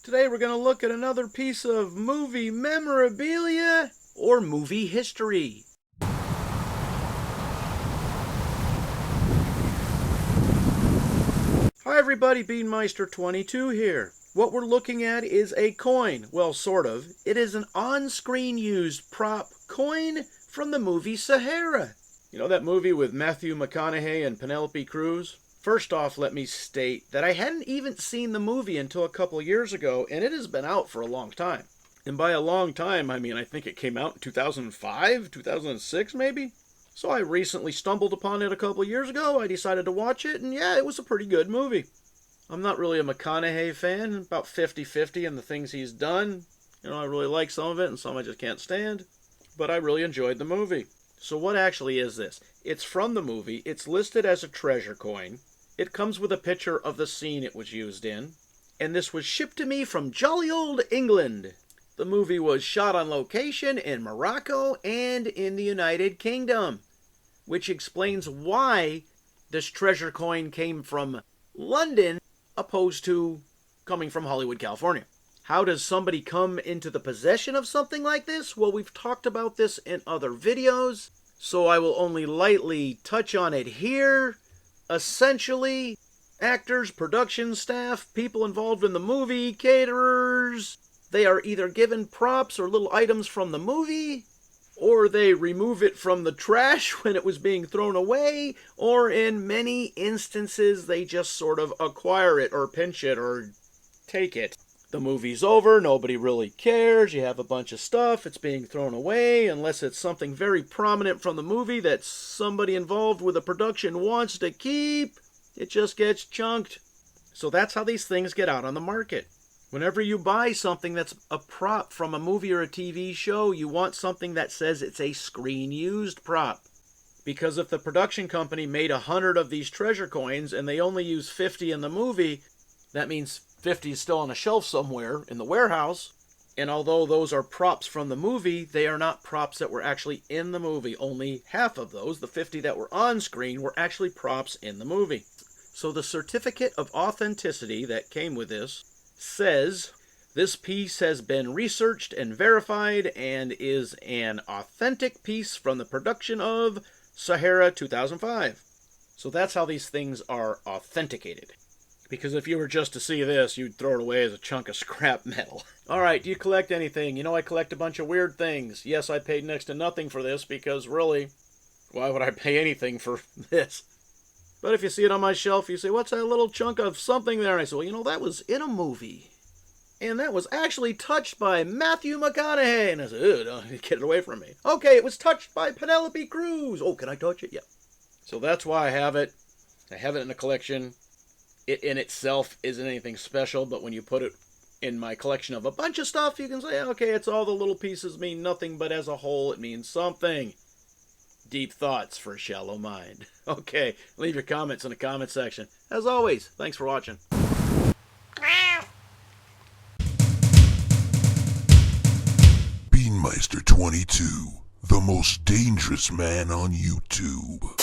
Today we're going to look at another piece of movie memorabilia or movie history. Hi everybody, Beanmeister22 here. What we're looking at is a coin. Well, sort of. It is an on-screen used prop coin from the movie Sahara. You know that movie with Matthew McConaughey and Penélope Cruz? First off, let me state that I hadn't even seen the movie until a couple years ago, and it has been out for a long time. And by a long time, I mean I think it came out in 2005, 2006 maybe? So I recently stumbled upon it a couple years ago. I decided to watch it, and yeah, it was a pretty good movie. I'm not really a McConaughey fan, about 50-50 in the things he's done. You know, I really like some of it, and some I just can't stand. But I really enjoyed the movie. So what actually is this? It's from the movie. It's listed as a treasure coin. It comes with a picture of the scene it was used in. And this was shipped to me from jolly old England. The movie was shot on location in Morocco and in the United Kingdom, which explains why this treasure coin came from London opposed to coming from Hollywood, California. How does somebody come into the possession of something like this? Well, we've talked about this in other videos, so I will only lightly touch on it here. Essentially, actors, production staff, people involved in the movie, caterers, they are either given props or little items from the movie, or they remove it from the trash when it was being thrown away, or in many instances, they just sort of acquire it or pinch it or take it. The movie's over, nobody really cares, you have a bunch of stuff, it's being thrown away, unless it's something very prominent from the movie that somebody involved with the production wants to keep, it just gets chunked. So that's how these things get out on the market. Whenever you buy something that's a prop from a movie or a TV show, you want something that says it's a screen-used prop. Because if the production company made 100 of these treasure coins and they only use 50 in the movie, that means 50 is still on a shelf somewhere in the warehouse. And although those are props from the movie, they are not props that were actually in the movie. Only half of those, the 50 that were on screen, were actually props in the movie. So the certificate of authenticity that came with this says, this piece has been researched and verified and is an authentic piece from the production of Sahara 2005. So that's how these things are authenticated. Because if you were just to see this, you'd throw it away as a chunk of scrap metal. Alright, do you collect anything? You know I collect a bunch of weird things. Yes, I paid next to nothing for this because really, why would I pay anything for this? But if you see it on my shelf, you say, what's that little chunk of something there? And I say, well, you know, that was in a movie. And that was actually touched by Matthew McConaughey. And I said, ew, don't get it away from me. Okay, it was touched by Penélope Cruz. Oh, can I touch it? Yeah. So that's why I have it. I have it in a collection. It in itself isn't anything special, but when you put it in my collection of a bunch of stuff, you can say, okay, it's all the little pieces mean nothing, but as a whole, it means something. Deep thoughts for a shallow mind. Okay, leave your comments in the comment section. As always, thanks for watching. Beanmeister22, the most dangerous man on YouTube.